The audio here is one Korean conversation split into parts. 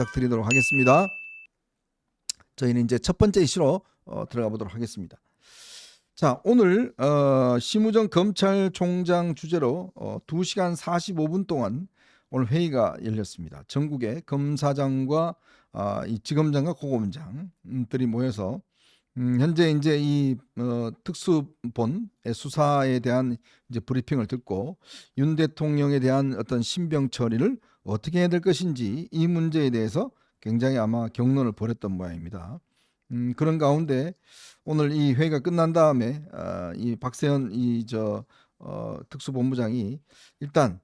부탁드리도록 하겠습니다. 저희는 이제 첫 번째 이슈로 들어가 보도록 하겠습니다. 자, 오늘 심우정 검찰총장 주재로 2시간 45분 동안 오늘 회의가 열렸습니다. 전국의 검사장과 이 지검장과 고검장들이 모여서 현재 이제 이 특수본의 수사에 대한 이제 브리핑을 듣고 윤 대통령에 대한 어떤 신병 처리를 어떻게 해야 될 것인지 이 문제에 대해서 굉장히 아마 격론을 벌였던 모양입니다. 그런 가운데 오늘 이 회의가 끝난 다음에 이 박세현 특수본부장이 일단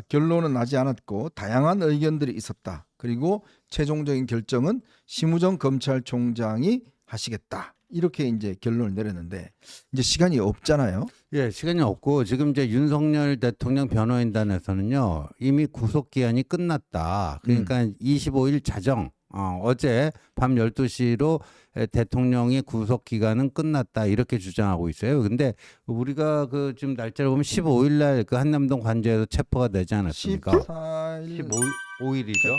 결론은 나지 않았고 다양한 의견들이 있었다. 그리고 최종적인 결정은 심우정 검찰총장이 하시겠다. 이렇게 이제 결론을 내렸는데 이제 시간이 없잖아요. 예, 시간이 없고 지금 이제 윤석열 대통령 변호인단에서는요 이미 구속 기한이 끝났다. 그러니까 25일 자정 어제 밤 12시로 대통령의 구속 기간은 끝났다 이렇게 주장하고 있어요. 근데 우리가 그 지금 날짜를 보면 15일 날 그 한남동 관저에서 체포가 되지 않았습니까? 14일 15일이죠.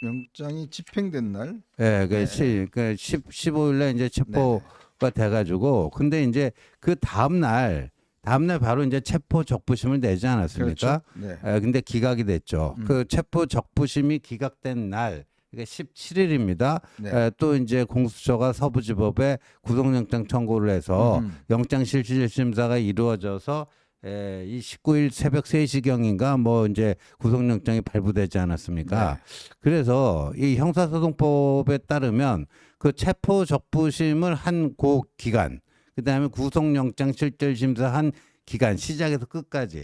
영장이 집행된 날. 예, 그 15일 날 이제 체포가 돼가지고 근데 이제 그 다음 날 바로 이제 체포 적부심을 내지 않았습니까? 그렇죠. 네. 근데 기각이 됐죠. 그 체포 적부심이 기각된 날 이게 17일입니다. 네. 또 이제 공수처가 서부지법에 구속영장 청구를 해서 영장실질심사가 이루어져서 이 19일 새벽 3시경인가 뭐 이제 구속영장이 발부되지 않았습니까? 네. 그래서 이 형사소송법에 따르면 그 체포 적부심을 한 그 기간, 그다음에 구속영장 실질심사 한 기간 시작에서 끝까지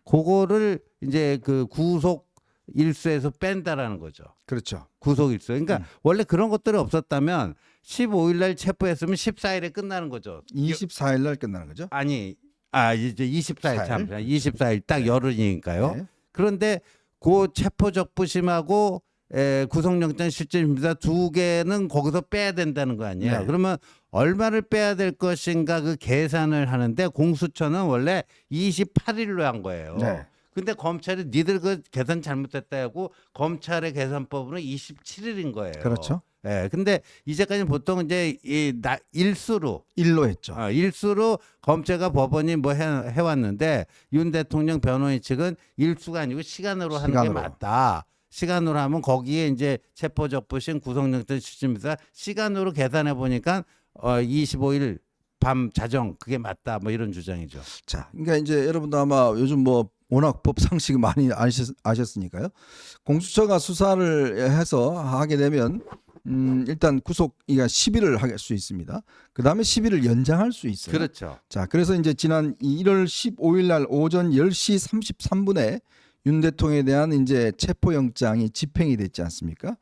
그거를 이제 그 구속 일수에서 뺀다라는 거죠. 그렇죠. 구속 일수. 그러니까 원래 그런 것들이 없었다면 15일 날 체포했으면 14일에 끝나는 거죠. 24일 날 끝나는 거죠. 아니, 이제 24일 참. 24일? 24일 딱 열흘이니까요. 네. 그런데 그 체포 적부심하고 구속영장 실질심사 두 개는 거기서 빼야 된다는 거 아니에요. 네. 그러면 얼마를 빼야 될 것인가 그 계산을 하는데 공수처는 원래 28일로 한 거예요. 네. 근데 검찰이 니들 그 계산 잘못했다고 검찰의 계산법으로 27일인 거예요. 그렇죠. 예. 근데 이제까지는 보통 이제 일수로 일로 했죠. 일수로 검찰과 법원이 뭐 해왔는데 윤 대통령 변호인 측은 일수가 아니고 시간으로 하는 게 시간으로. 맞다. 시간으로 하면 거기에 이제 체포적부심 구속영장 실질심사 시간으로 계산해 보니까 25일 밤 자정 그게 맞다. 뭐 이런 주장이죠. 자, 그러니까 이제 여러분도 아마 요즘 뭐 워낙 법 상식을 많이 아셨으니까요. 공수처가 수사를 해서 하게 되면 일단 구속이가 10일을 할 수 있습니다. 그 다음에 10일을 연장할 수 있어요. 그렇죠. 자, 그래서 이제 지난 1월 15일 날 오전 10시 33분에 윤 대통령에 대한 이제 체포영장이 집행이 됐지 않습니까?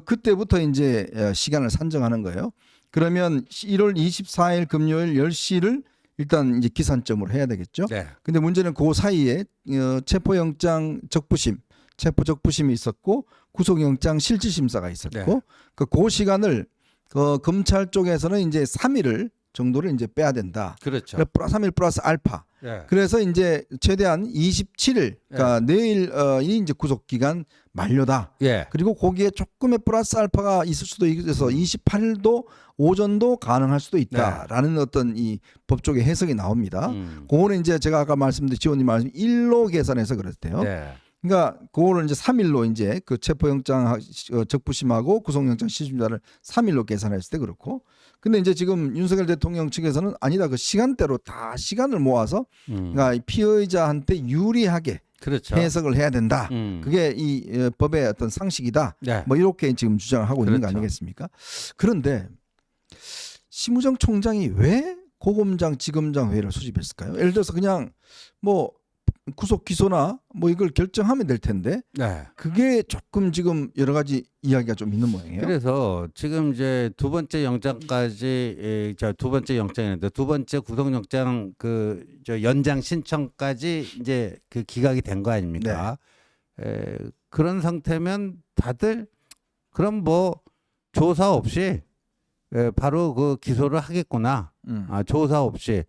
그때부터 이제 시간을 산정하는 거예요. 그러면 1월 24일 금요일 10시를 일단 이제 기산점으로 해야 되겠죠. 네. 근데 문제는 그 사이에 체포영장 적부심, 체포 적부심이 있었고 구속영장 실질심사가 있었고 네. 그 시간을 검찰 쪽에서는 이제 3일 정도를 이제 빼야 된다. 그렇죠. 3일 플러스 알파. 네. 그래서 이제 최대한 27일, 그러니까 내일이 이제 구속 기간 만료다. 예. 그리고 거기에 조금의 플러스 알파가 있을 수도 있어서 28일도 오전도 가능할 수도 있다라는 어떤 이 법적의 해석이 나옵니다. 그거는 이제 제가 아까 말씀드린 지원님 말씀 일로 계산해서 그랬대요. 네. 그러니까 그거를 이제 3일로 이제 그 체포영장 적부심하고 구속영장 실질심사를 3일로 계산했을 때 그렇고, 근데 이제 지금 윤석열 대통령 측에서는 아니다, 그 시간대로 다 시간을 모아서 그러니까 피의자한테 유리하게 그렇죠. 해석을 해야 된다. 그게 이 법의 어떤 상식이다. 네. 뭐 이렇게 지금 주장을 하고 있는 거 그렇죠. 아니겠습니까? 그런데 심우정 총장이 왜 고검장, 지검장 회의를 소집했을까요? 예를 들어서 그냥 뭐 구속 기소나 뭐 이걸 결정하면 될 텐데 네. 그게 조금 지금 여러 가지 이야기가 좀 있는 모양이에요. 그래서 지금 이제 두 번째 영장까지 두 번째 영장인데 두 번째 구속영장 연장 신청까지 이제 그 기각이 된 거 아닙니까? 그런 상태면 다들 그럼 뭐 조사 없이 바로 그 기소를 하겠구나. 조사 없이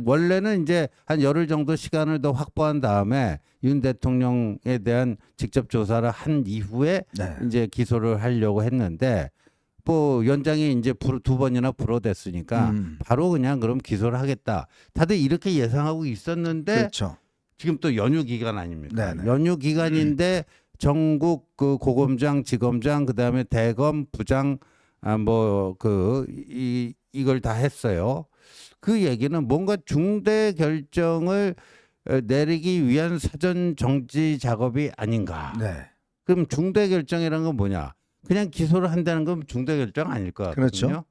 원래는 이제 한 열흘 정도 시간을 더 확보한 다음에 윤 대통령에 대한 직접 조사를 한 이후에 네. 이제 기소를 하려고 했는데 뭐 연장이 이제 두 번이나 불어댔으니까 바로 그냥 그럼 기소를 하겠다. 다들 이렇게 예상하고 있었는데 그렇죠. 지금 또 연휴 기간 아닙니까? 네네. 연휴 기간인데 전국 그 고검장, 지검장, 그다음에 대검, 부장 이걸 다 했어요. 그 얘기는 뭔가 중대 결정을 내리기 위한 사전 정지 작업이 아닌가. 네. 그럼 중대 결정이란 건 뭐냐? 그냥 기소를 한다는 건 중대 결정 아닐 것 같거든요. 그렇죠.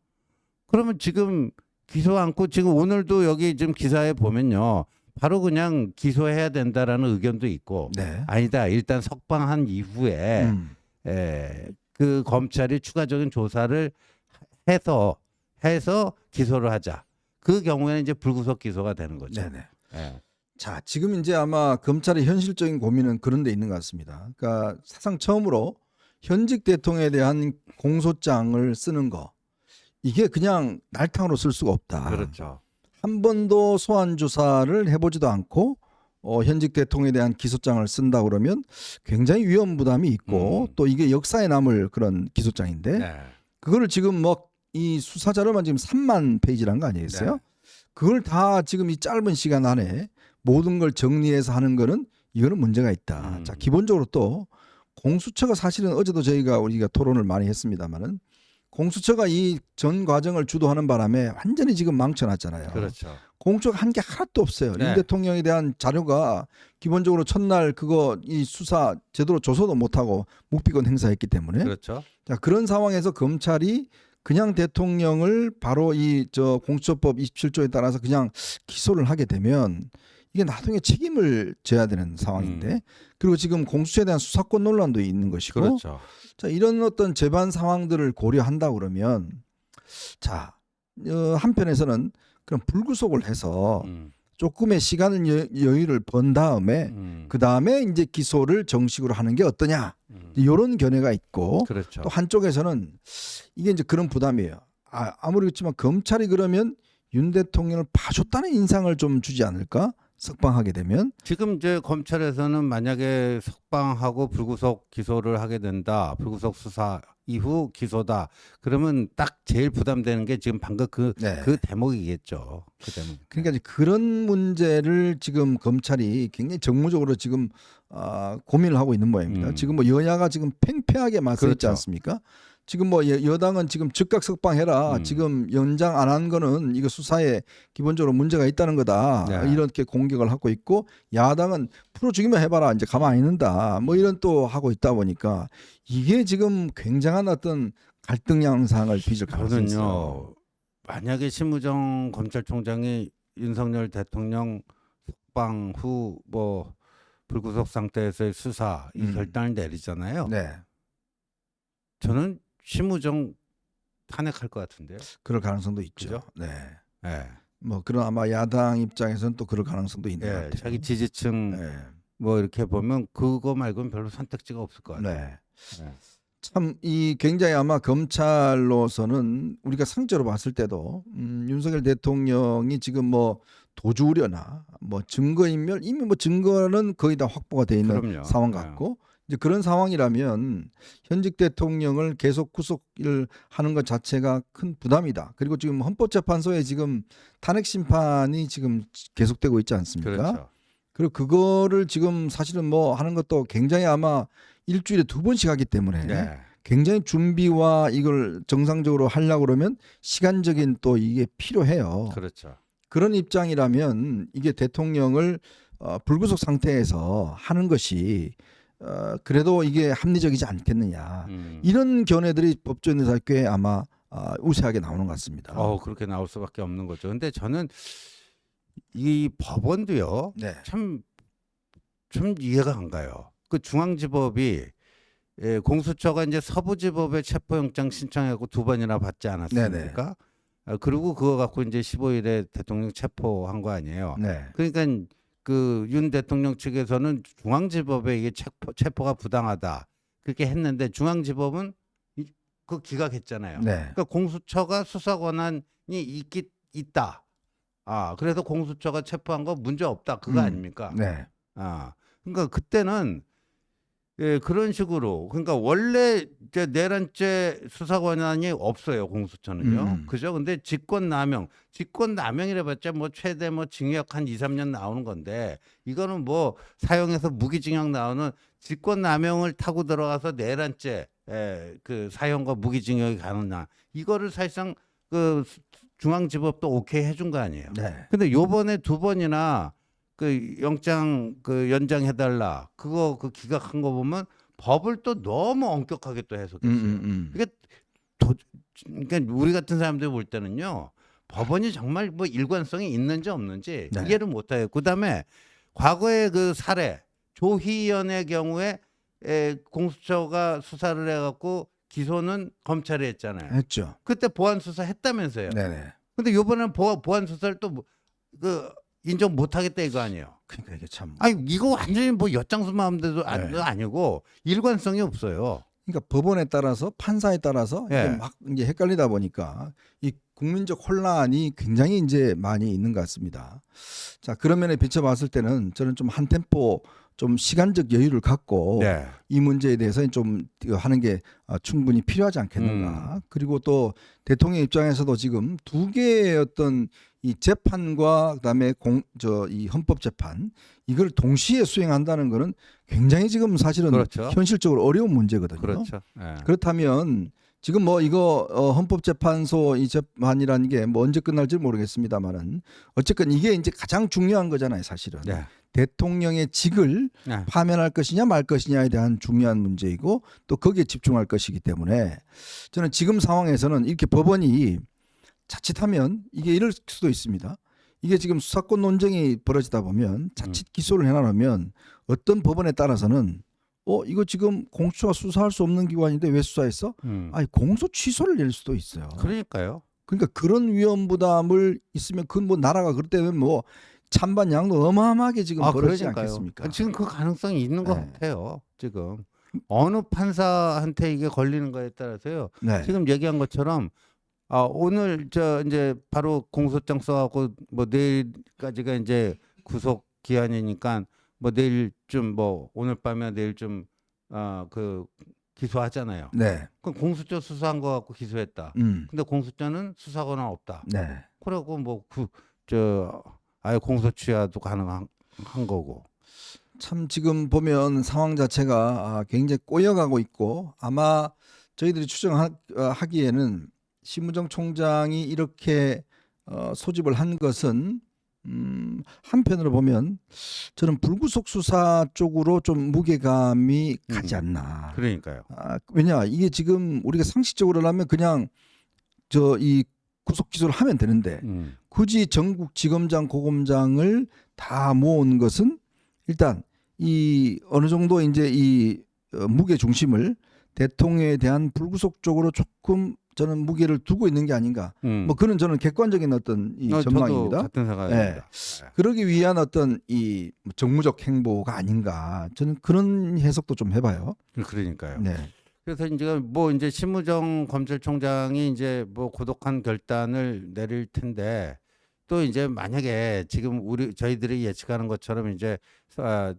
그러면 지금 기소 않고 지금 오늘도 여기 지금 기사에 보면요. 바로 그냥 기소해야 된다라는 의견도 있고 네. 아니다. 일단 석방한 이후에 그 검찰이 추가적인 조사를 해서 기소를 하자. 그 경우에는 이제 불구속 기소가 되는 거죠. 네네. 예. 자, 지금 이제 아마 검찰의 현실적인 고민은 그런 데 있는 것 같습니다. 그러니까 사상 처음으로 현직 대통령에 대한 공소장을 쓰는 거, 이게 그냥 날탕으로 쓸 수가 없다. 그렇죠. 한 번도 소환 조사를 해보지도 않고 현직 대통령에 대한 기소장을 쓴다 그러면 굉장히 위험 부담이 있고 또 이게 역사에 남을 그런 기소장인데 네. 그거를 지금 뭐 이 수사 자료만 지금 3만 페이지란 거 아니겠어요? 네. 그걸 다 지금 이 짧은 시간 안에 모든 걸 정리해서 하는 거는 이거는 문제가 있다. 자, 기본적으로 또 공수처가 사실은 어제도 우리가 토론을 많이 했습니다만은 공수처가 이 전 과정을 주도하는 바람에 완전히 지금 망쳐놨잖아요. 그렇죠. 공수처가 한 게 하나도 없어요. 네. 윤 대통령에 대한 자료가 기본적으로 첫날 이 수사 제대로 조사도 못하고 묵비권 행사했기 때문에 그렇죠. 자, 그런 상황에서 검찰이 그냥 대통령을 바로 공수처법 27조에 따라서 그냥 기소를 하게 되면 이게 나중에 책임을 져야 되는 상황인데 그리고 지금 공수처에 대한 수사권 논란도 있는 것이고 그렇죠. 자, 이런 어떤 재반 상황들을 고려한다 그러면 자, 한편에서는 그럼 불구속을 해서 조금의 시간을 여유를 번 다음에 그 다음에 이제 기소를 정식으로 하는 게 어떠냐 이런 견해가 있고 그렇죠. 또 한쪽에서는 이게 이제 그런 부담이에요. 아무리 그렇지만 검찰이 그러면 윤 대통령을 봐줬다는 인상을 좀 주지 않을까? 석방하게 되면 지금 이제 검찰에서는 만약에 석방하고 불구속 기소를 하게 된다. 불구속 수사 이후 기소다. 그러면 딱 제일 부담되는 게 지금 방금 그 대목이겠죠. 그 대목. 그러니까 이제 그런 문제를 지금 검찰이 굉장히 정무적으로 지금 고민을 하고 있는 모양입니다. 지금 뭐 여야가 지금 팽팽하게 맞서 있지 그렇죠. 않습니까? 지금 뭐 여당은 지금 즉각 석방해라. 지금 연장 안 한 거는 이거 수사에 기본적으로 문제가 있다는 거다. 네. 이렇게 공격을 하고 있고 야당은 풀어 주기만 해봐라. 이제 가만 안 있는다. 뭐 이런 또 하고 있다 보니까 이게 지금 굉장한 어떤 갈등 양상을 빚을 가능성이 있어요. 저는요. 만약에 심우정 검찰총장이 윤석열 대통령 석방 후 뭐 불구속 상태에서의 수사 이 결단을 내리잖아요. 네. 저는 심우정 탄핵할 것 같은데요. 그럴 가능성도 있죠. 그죠? 네. 네. 뭐 그런 아마 야당 입장에서는 또 그럴 가능성도 있는 것 같아요. 자기 지지층 네. 뭐 이렇게 보면 그거 말고는 별로 선택지가 없을 것 같아요. 네. 네. 참 이 굉장히 아마 검찰로서는 우리가 상적으로 봤을 때도 윤석열 대통령이 지금 뭐 도주 우려나 뭐 증거인멸 이미 뭐 증거는 거의 다 확보가 돼 있는 그럼요. 상황 네. 같고 이제 그런 상황이라면 현직 대통령을 계속 구속을 하는 것 자체가 큰 부담이다. 그리고 지금 헌법재판소에 지금 탄핵 심판이 지금 계속되고 있지 않습니까? 그렇죠. 그리고 그거를 지금 사실은 뭐 하는 것도 굉장히 아마 일주일에 2번씩 하기 때문에 네. 굉장히 준비와 이걸 정상적으로 하려고 그러면 시간적인 또 이게 필요해요. 그렇죠. 그런 입장이라면 이게 대통령을 불구속 상태에서 하는 것이 그래도 이게 합리적이지 않겠느냐. 이런 견해들이 법조인에서 꽤 아마 우세하게 나오는 것 같습니다. 그렇게 나올 수밖에 없는 거죠. 근데 저는 이 법원도요. 네. 참 이해가 안 가요. 그 중앙지법이 공수처가 이제 서부지법에 체포영장 신청하고 2번이나 받지 않았습니까? 그리고 그거 갖고 이제 15일에 대통령 체포한 거 아니에요. 네. 그러니까 그 윤 대통령 측에서는 중앙지법에 이게 체포가 부당하다 그렇게 했는데 중앙지법은 그 기각했잖아요. 네. 그러니까 공수처가 수사 권한이 있다. 그래서 공수처가 체포한 거 문제 없다. 그거 아닙니까? 네. 그러니까 그때는 그런 식으로 그러니까 원래 이제 내란죄 수사 권한이 없어요 공수처는요. 그죠? 근데 직권남용이라봤자 뭐 최대 뭐 징역 한 2, 3년 나오는 건데 이거는 뭐 사형에서 무기징역 나오는 직권남용을 타고 들어가서 내란죄 그 사형과 무기징역이 가느냐 이거를 사실상 그 중앙지법도 오케이 해준 거 아니에요. 네. 근데 요번에 2번이나 그 영장 그 연장해달라 그거 그 기각한 거 보면 법을 또 너무 엄격하게 또 해석했어요. 이게 그러니까 우리 같은 사람들 볼 때는요 법원이 정말 뭐 일관성이 있는지 없는지 네. 이해를 못해요. 그다음에 과거의 그 사례 조희연의 경우에 공수처가 수사를 해갖고 기소는 검찰이 했잖아요. 했죠. 그때 보안 수사 했다면서요. 네네. 근데 이번에는 보안 수사를 또 그 인정 못하겠다 이거 아니에요. 그러니까 이게 참. 아니 이거 완전히 뭐 엿장수 마음대로 네. 아니고 일관성이 없어요. 그러니까 법원에 따라서 판사에 따라서 이게 예. 막 이제 헷갈리다 보니까 이 국민적 혼란이 굉장히 이제 많이 있는 것 같습니다. 자, 그런 면에 비춰봤을 때는 저는 좀 한 템포 좀 시간적 여유를 갖고 네. 이 문제에 대해서 좀 하는 게 충분히 필요하지 않겠는가. 그리고 또 대통령 입장에서도 지금 두 개의 어떤 이 재판과 그다음에 이 헌법 재판 이걸 동시에 수행한다는 거는 굉장히 지금 사실은 그렇죠. 현실적으로 어려운 문제거든요. 그렇죠. 예. 그렇다면 지금 뭐 이거 헌법재판소 이 재판이라는 게 뭐 언제 끝날지 모르겠습니다만은 어쨌건 이게 이제 가장 중요한 거잖아요, 사실은. 네. 대통령의 직을 네. 파면할 것이냐 말 것이냐에 대한 중요한 문제이고 또 거기에 집중할 것이기 때문에 저는 지금 상황에서는 이렇게 법원이 자칫하면 이게 이럴 수도 있습니다. 이게 지금 수사권 논쟁이 벌어지다 보면 자칫 기소를 해놔면 어떤 법원에 따라서는 이거 지금 공수처가 수사할 수 없는 기관인데 왜 수사했어? 아니 공소 취소를 낼 수도 있어요. 그러니까요. 그러니까 그런 위험 부담을 있으면 그 뭐 나라가 그럴 때는 뭐 찬반 양도 어마어마하게 지금 벌어지지 그러니까요. 않겠습니까? 지금 그 가능성이 있는 것 네. 같아요. 지금 어느 판사한테 이게 걸리는 거에 따라서요. 네. 지금 얘기한 것처럼 오늘 이제 바로 공소장 써갖고 뭐 내일까지가 이제 구속 기한이니까 뭐 내일쯤 뭐 오늘 밤에 내일쯤 그 기소하잖아요. 네. 그럼 공수처 수사한 거 갖고 기소했다. 근데 공수처는 수사 권한 없다. 네. 그러고 뭐 아예 공소 취하도 가능한 거고. 참 지금 보면 상황 자체가 굉장히 꼬여가고 있고 아마 저희들이 추정하기에는 심우정 총장이 이렇게 소집을 한 것은 한편으로 보면 저는 불구속 수사 쪽으로 좀 무게감이 가지 않나. 그러니까요. 왜냐 이게 지금 우리가 상식적으로 하면 그냥 이 구속 기소를 하면 되는데 굳이 전국 지검장 고검장을 다 모은 것은 일단 이 어느 정도 이제 이 무게 중심을 대통령에 대한 불구속 쪽으로 조금 저는 무게를 두고 있는 게 아닌가. 뭐 그는 저는 객관적인 어떤 이 전망입니다. 저도 같은 생각입니다. 그러기 위한 어떤 이 정무적 행보가 아닌가. 저는 그런 해석도 좀 해봐요. 그러니까요. 네. 그래서 이제 심우정 검찰총장이 이제 뭐 고독한 결단을 내릴 텐데 또 이제 만약에 지금 저희들이 예측하는 것처럼 이제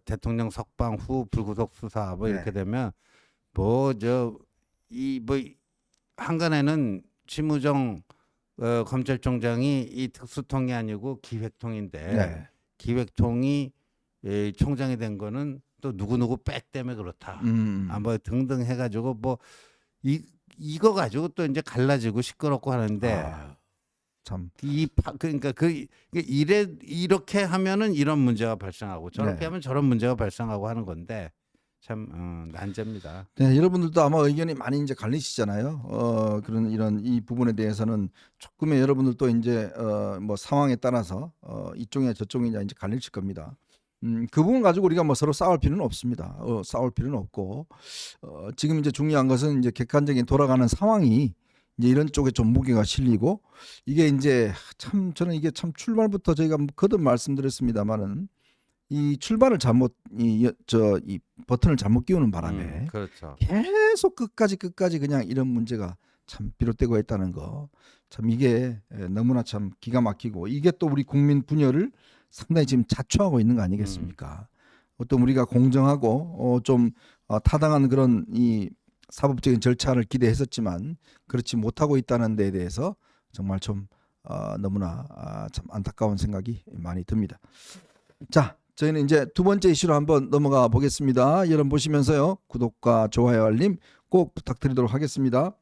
대통령 석방 후 불구속 수사 뭐 이렇게 되면 한간에는 심우정 검찰총장이 이 특수통이 아니고 기획통인데 네. 기획통이 총장이 된 거는 또 누구 백 때문에 그렇다. 뭐 등등 해가지고 뭐 이거 가지고 또 이제 갈라지고 시끄럽고 하는데 참 그러니까 이렇게 하면은 이런 문제가 발생하고 저렇게 네. 하면 저런 문제가 발생하고 하는 건데 참 난제입니다. 네, 여러분들도 아마 의견이 많이 이제 갈리시잖아요. 그런 이 부분에 대해서는 조금의 여러분들도 이제 뭐 상황에 따라서 이쪽이냐 저쪽이냐 이제 갈리실 겁니다. 그 부분 가지고 우리가 뭐 서로 싸울 필요는 없습니다. 싸울 필요는 없고 지금 이제 중요한 것은 이제 객관적인 돌아가는 상황이 이제 이런 쪽에 좀 무게가 실리고 이게 이제 참 저는 이게 참 출발부터 저희가 거듭 말씀드렸습니다만은 이 출발을 잘못 이 버튼을 잘못 끼우는 바람에 그렇죠. 계속 끝까지 그냥 이런 문제가 참 비롯되고 있다는 거. 참 이게 너무나 참 기가 막히고 이게 또 우리 국민 분열을 상당히 지금 자초하고 있는 거 아니겠습니까? 어떤 우리가 공정하고 좀 타당한 그런 이 사법적인 절차를 기대했었지만 그렇지 못하고 있다는 데에 대해서 정말 좀 너무나 참 안타까운 생각이 많이 듭니다. 자, 저희는 이제 두 번째 이슈로 한번 넘어가 보겠습니다. 여러분 보시면서요. 구독과 좋아요, 알림 꼭 부탁드리도록 하겠습니다.